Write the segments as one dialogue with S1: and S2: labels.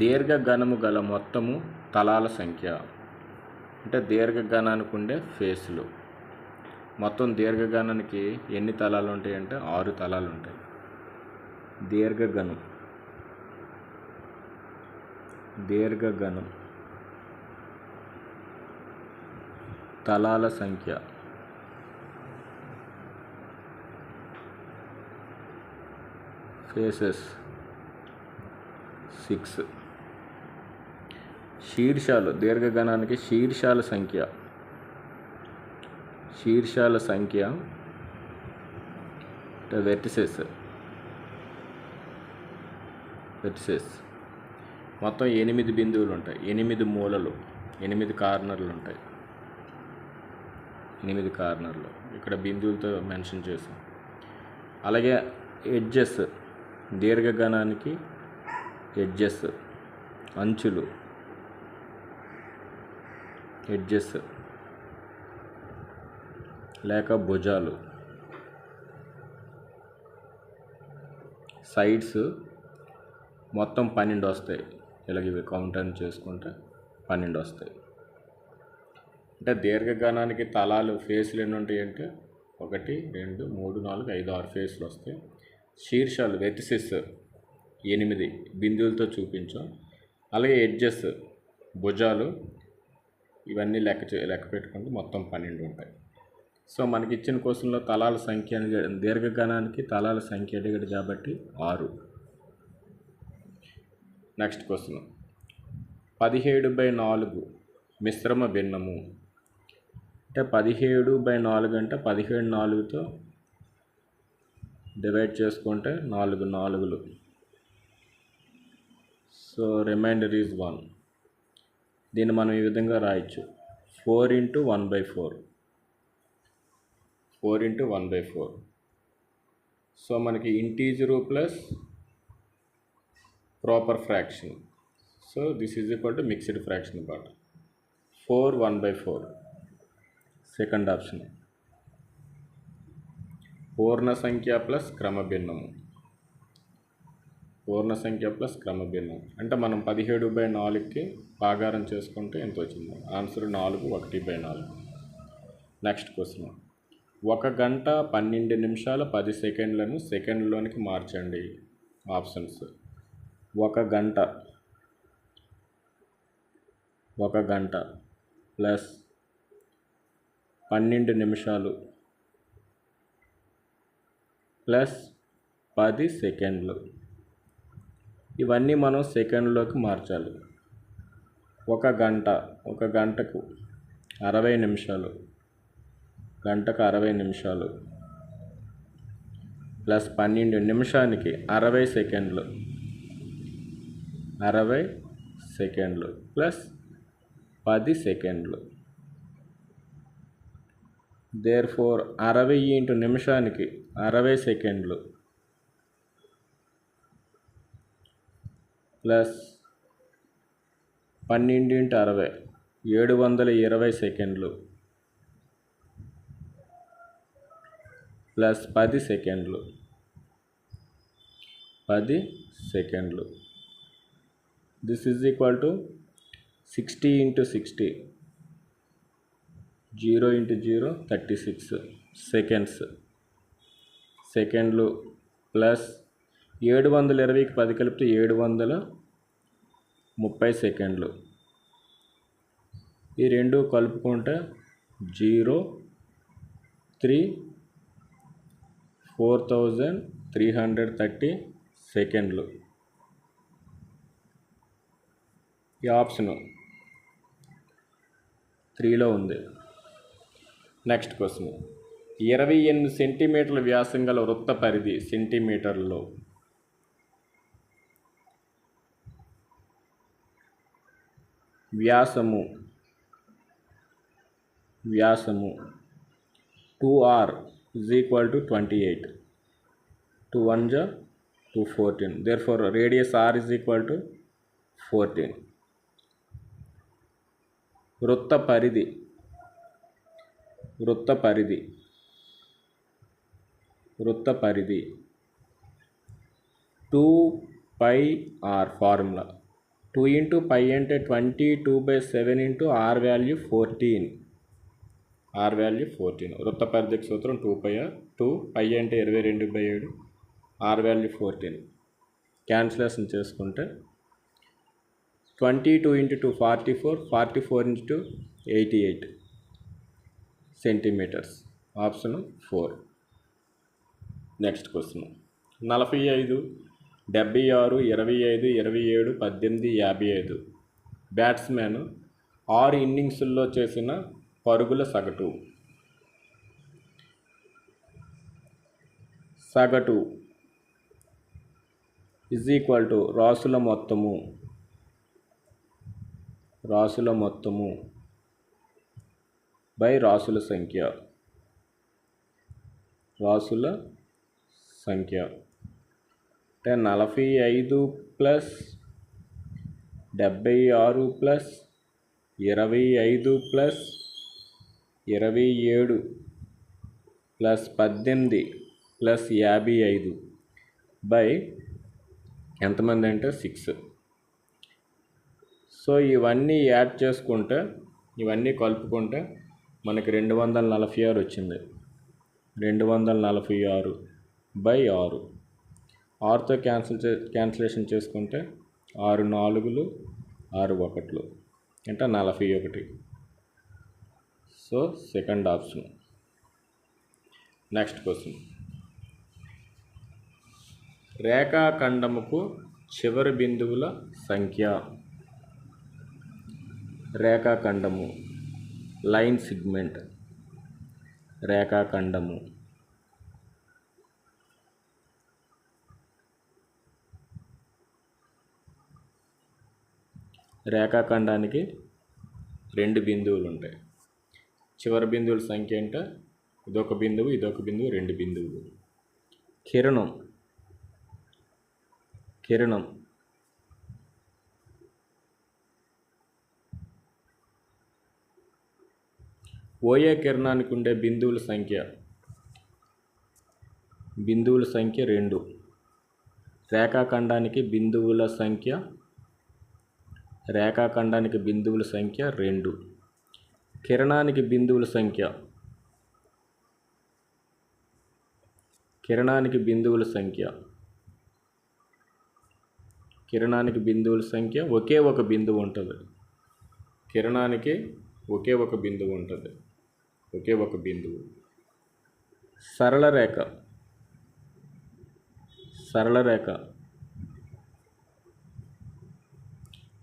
S1: దీర్ఘగణము గల మొత్తము తలాల సంఖ్య. అంటే దీర్ఘగణానికి ఉండే ఫేస్లు. మొత్తం దీర్ఘగణానికి ఎన్ని తలాలు ఉంటాయి అంటే 6 తలాలు ఉంటాయి. దీర్ఘగణం తలాల సంఖ్య ఫేసెస్ 6. శీర్షాలు దీర్ఘగణానికి శీర్షాల సంఖ్య వెర్టిసెస్ మొత్తం 8 బిందువులు ఉంటాయి. 8 మూలలు, 8 కార్నర్లు ఉంటాయి. 8 కార్నర్లు ఇక్కడ బిందువులతో మెన్షన్ చేసాం. అలాగే ఎడ్జెస్ దీర్ఘగణానికి ఎడ్జెస్ అంచులు లేక భుజాలు. సైడ్స్ మొత్తం 12 వస్తాయి. ఇలాగ ఇవి కౌంటర్ చేసుకుంటే 12 వస్తాయి. అంటే దీర్ఘగణానికి తలాలు ఫేస్లు ఎన్ని ఉంటాయి అంటే 1 2 3 4 5 6 ఫేస్లు వస్తాయి. శీర్షాలు వెర్టిసెస్ 8 బిందువులతో చూపించాం. అలాగే ఎడ్జెస్ భుజాలు ఇవన్నీ లెక్క పెట్టుకుంటే మొత్తం 12 ఉంటాయి. సో మనకి ఇచ్చిన క్వశ్చన్లో తలాల సంఖ్య దీర్ఘగణానికి తలాల సంఖ్య అడిగాడు కాబట్టి 6. నెక్స్ట్ క్వశ్చన్ 17/4 మిశ్రమ భిన్నము. అంటే 17/4 అంటే 17 4తో డివైడ్ చేసుకుంటే 4 4లు. So remainder is 1. దీన్ని మనం ఈ విధంగా రాయొచ్చు 4 × 1/4. 4 × 1/4. సో మనకి integer plus proper fraction. So this is equal to mixed fraction part. 4 1/4 second option. పూర్ణ సంఖ్య ప్లస్ క్రమభిన్నము. అంటే మనం 17/4కి భాగారం చేసుకుంటే ఎంత వచ్చింది? ఆన్సర్ 4 1/4. నెక్స్ట్ క్వశ్చన్ 1 గంట 12 నిమిషాల 10 సెకండ్లను సెకండ్లోనికి మార్చండి. ఆప్షన్స్ 1 గంట ప్లస్ 12 నిమిషాలు ప్లస్ 10 సెకండ్లు. ఇవన్నీ మనం సెకండ్లోకి మార్చాలి. 1 గంటకు 60 నిమిషాలు, గంటకు 60 నిమిషాలు ప్లస్ 12 నిమిషానికి 60 సెకండ్లు ప్లస్ 10 సెకండ్లు. దేర్ఫోర్ 60 × నిమిషానికి 60 సెకండ్లు ప్లస్ 12 × 60 720 సెకండ్లు ప్లస్ 10 సెకండ్లు. దిస్ ఈజ్ ఈక్వల్ టు 60 × 60 0 × 0 36 సెకండ్లు ప్లస్ 720కి 10 కలిపితే 730 సెకండ్లు. ఈ రెండు కలుపుకుంటే 4330 సెకండ్లు. ఈ ఆప్షన్ 3లో ఉంది. నెక్స్ట్ క్వశ్చన్ 28 సెంటీమీటర్ల వ్యాసం గల వృత్త పరిధి సెంటీమీటర్లలో. వ్యాసము 2r is equal to 28. 2 1 ja 2 14. Therefore radius r is equal to 14. వృత్త పరిధి 2πr ఫార్ములా 2 ఇంటూ పై అంటే 22/7 into R value 14. R value 14. వృత్త పరిధిక సూత్రం 2 పై అంటే 22/7, ఆర్ వాల్యూ 14. క్యాన్సిలేషన్ చేసుకుంటే 22 into 2 44, 44 into 88 centimetres. Option 4. Next question. 45, 76, 25, 27, 18, 55 batsmen 6 ఇన్నింగ్స్ల్లో చేసిన పరుగుల సగటు. ఈజ్ ఈక్వల్ టు రాసుల మొత్తము బై రాసుల సంఖ్య. అంటే 45 plus 76 plus 25 plus 27 plus 18 plus 55 by ఎంతమంది అంటే 6. సో ఇవన్నీ యాడ్ చేసుకుంటే, ఇవన్నీ కలుపుకుంటే మనకి 246 వచ్చింది. 246 బై 6. 6తో క్యాన్సిలేషన్ చేసుకుంటే 6 4లు 6 1లు అంటే 41. So second option. Next question. రేఖాఖండముకు చివరి బిందువుల సంఖ్య. రేఖాఖండము లైన్ సెగ్మెంట్. రేఖాఖండము రేఖాఖండానికి 2 బిందువులు ఉంటాయి. చివరి బిందువుల సంఖ్య అంటే ఇదొక బిందువు, 2 బిందువులు. కిరణం ఓఏ కిరణానికి ఉండే బిందువుల సంఖ్య 2. రేఖాఖండానికి బిందువుల సంఖ్య 2. కిరణానికి బిందువుల సంఖ్య ఒకే ఒక బిందువు ఉంటుంది. సరళ రేఖ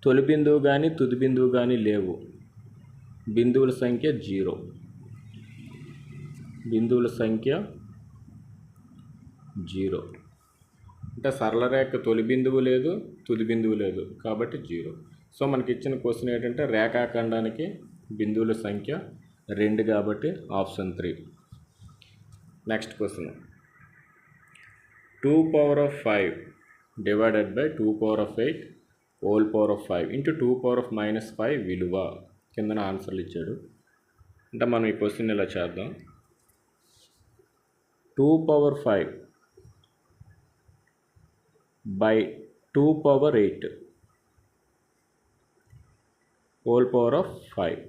S1: తొలి బిందువు కానీ తుది బిందువు కానీ లేవు. బిందువుల సంఖ్య 0. అంటే సరళ రేఖ తొలి బిందువు లేదు, తుది బిందువు లేదు కాబట్టి 0. సో మనకి ఇచ్చిన క్వశ్చన్ ఏంటంటే రేఖాఖండానికి బిందువుల సంఖ్య 2 కాబట్టి option 3. Next question. 2^5 divided by 2^8 whole power of 5 into 2^-5 విలువ. కిందన ఆన్సర్లు ఇచ్చాడు. అంటే మనం ఈ క్వశ్చన్ ఇలా చేద్దాం. 2^5 by 2^8 whole power of 5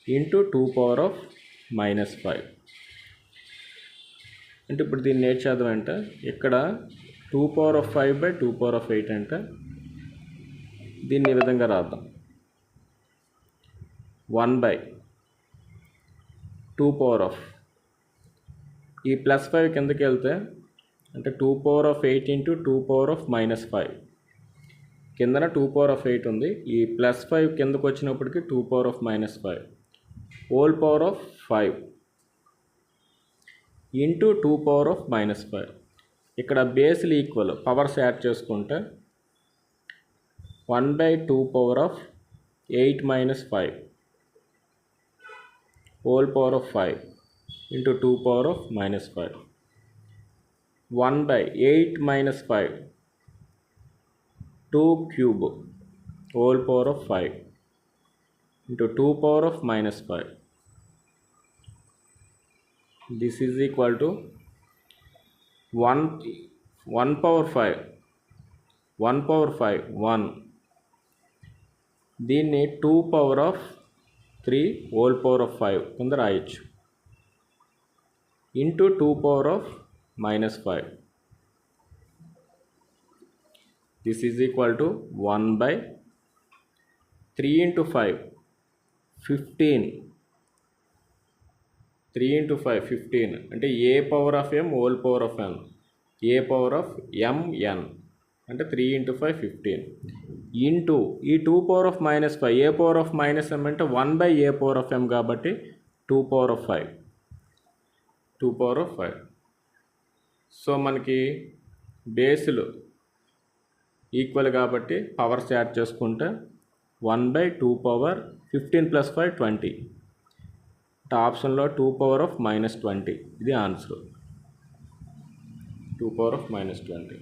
S1: into 2^-5. అంటే ఇప్పుడు దీన్ని ఏం చేద్దామంటే ఇక్కడ 2^5 బై 2^8 అంటే దీన్ని ఈ విధంగా రాద్దాం. 1/2 ఈ +5 కిందకి వెళ్తే అంటే 2^8 ఇంటూ 2^-5. కిందన 2^8 ఉంది. ఈ +5 కిందకు వచ్చినప్పటికి 2^-5 హోల్ పవర్ ఆఫ్ 5 ఇంటూ 2^-5. ఇక్కడ బేస్లు ఈక్వల్, పవర్స్ యాడ్ చేసుకుంటే 1/2^8-5 whole power of 5 into 2^-5. 1/8-5 2³ whole power of 5 into 2^-5. This is equal to 1/5 1 దీన్ని 2^3 హోల్ పవర్ ఆఫ్ 5 కింద రాయొచ్చు. Into 2^-5. This is equal to 1/3 × 5 15. 3 × 5 15 అంటే a power of m whole power of n, a power of mn అంటే 3 × 5 15 into ఈ 2^-5 a power of -m అంటే 1/a power of m కాబట్టి 2^5. So మనకి బేసులు equal కాబట్టి powers add చేసుకుంటే 1/2^15 + 5 20. ఆప్షన్లో 2^-20 ఇది ఆన్సర్. 2^-20.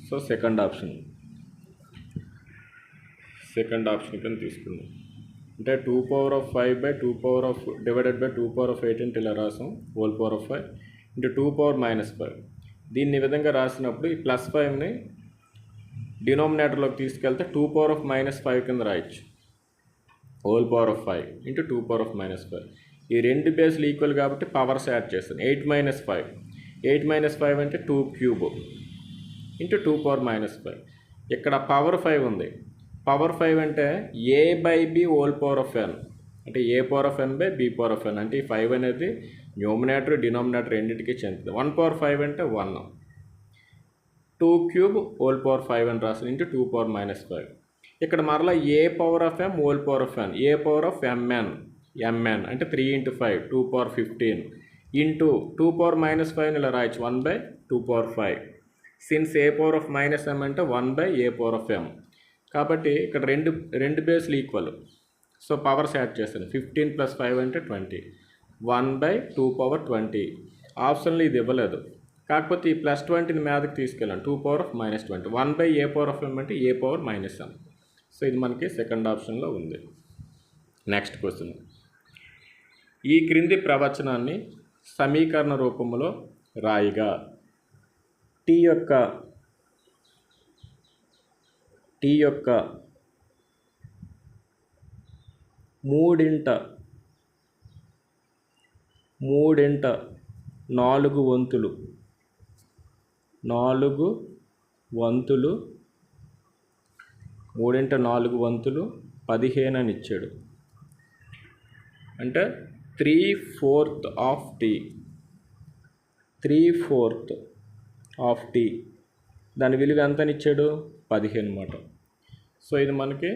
S1: సో సెకండ్ ఆప్షన్ కింద తీసుకుందాం. అంటే 2^5 డివైడెడ్ బై 2^18 ఇలా రాసాం హోల్ పవర్ ఆఫ్ 5 ఇంటూ 2^-5. దీన్ని ఈ విధంగా రాసినప్పుడు ఈ +5ని డినామినేటర్లోకి తీసుకెళ్తే 2^-5 కింద రాయొచ్చు హోల్ పవర్ ఆఫ్ 5 ఇంటూ 2^-5. ఈ రెండు బేస్లు ఈక్వల్ కాబట్టి పవర్స్ యాడ్ చేస్తాను. 8 - 5 అంటే 2³ ఇంటూ 2^-5. ఇక్కడ పవర్ 5 ఉంది. పవర్ 5 అంటే a/b whole power of n అంటే a power of n by b power of n అంటే ఈ 5 అనేది న్యూమినేటర్ డినామినేటర్ రెండింటికి చెందుతుంది. 1/5 అంటే 1, 2³ హోల్ పవర్ 5 అని రాస్తుంది ఇంటూ 2^-5. ఇక్కడ మరలా a power of m whole power of n, a power of mn అంటే 3 × 5 2^15 ఇంటూ 2^-5 ఇలా రాయొచ్చు 1/2^5. Since a power of -m అంటే 1/a పవర్ ఆఫ్ m కాబట్టి ఇక్కడ రెండు బేస్లు ఈక్వల్. సో పవర్స్ యాడ్ చేస్తాను. 15 + 5 అంటే 20. 1/2^20. ఆప్షన్లో ఇది ఇవ్వలేదు కాకపోతే ఈ +20ని మీదకి తీసుకెళ్ళాను 2^-20. 1/a పవర్ ఆఫ్ m అంటే a పవర్ -m. సో ఇది మనకి సెకండ్ ఆప్షన్లో ఉంది. Next question. ఈ క్రింది ప్రవచనాన్ని సమీకరణ రూపంలో రాయిగా టీ యొక్క 3/4 వంతులు 15 అని ఇచ్చాడు. అంటే 3/4 ఆఫ్ టీ. 3/4 ఆఫ్ టీ దాని విలువ ఎంత అని ఇచ్చాడు? 15 అన్నమాట. సో ఇది మనకి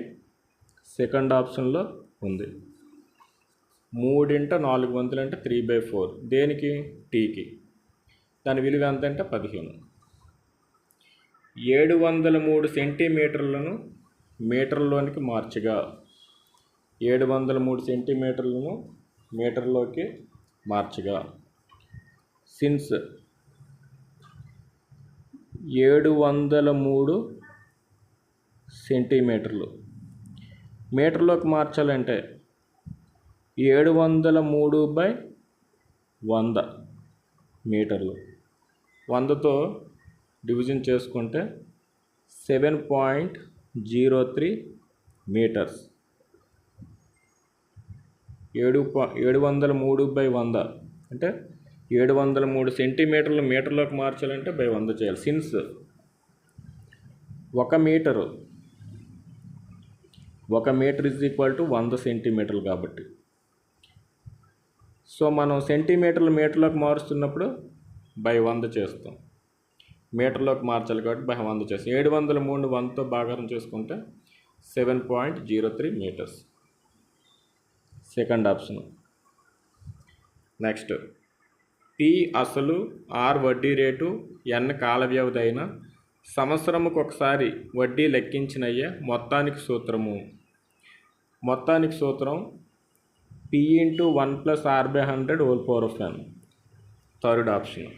S1: సెకండ్ ఆప్షన్లో ఉంది. 3/4 వంతులు అంటే 3/4 దేనికి? టీకి. దాని విలువ ఎంత అంటే 15. 703 సెంటీమీటర్లను మీటర్లోనికి మార్చగా 703 సెంటీమీటర్లను మీటర్లోకి మార్చగా సిన్స్ 703 సెంటీమీటర్లు మీటర్లోకి మార్చాలంటే 703/100 మీటర్లు. 100తో డివిజన్ చేసుకుంటే 7.03 మీటర్స్. 703/100 అంటే 703 సెంటీమీటర్లు మీటర్లోకి మార్చాలంటే 100 చేయాలి. Since 1 metre is equal to 100 సెంటీమీటర్లు కాబట్టి సో మనం సెంటీమీటర్లు మీటర్లోకి మారుస్తున్నప్పుడు 100 చేస్తాం. మీటర్లోకి మార్చాలి కాబట్టి 100 చేస్తాం. 703 100తో భాగారం చేసుకుంటే 7.03 metres. Second option. Next. P అసలు, R వడ్డీ రేటు, N కాల వ్యవధి అయిన సంవత్సరముకు ఒకసారి వడ్డీ లెక్కించినయ్యే మొత్తానికి సూత్రం P × 1 + R/100 whole power of n. Third option.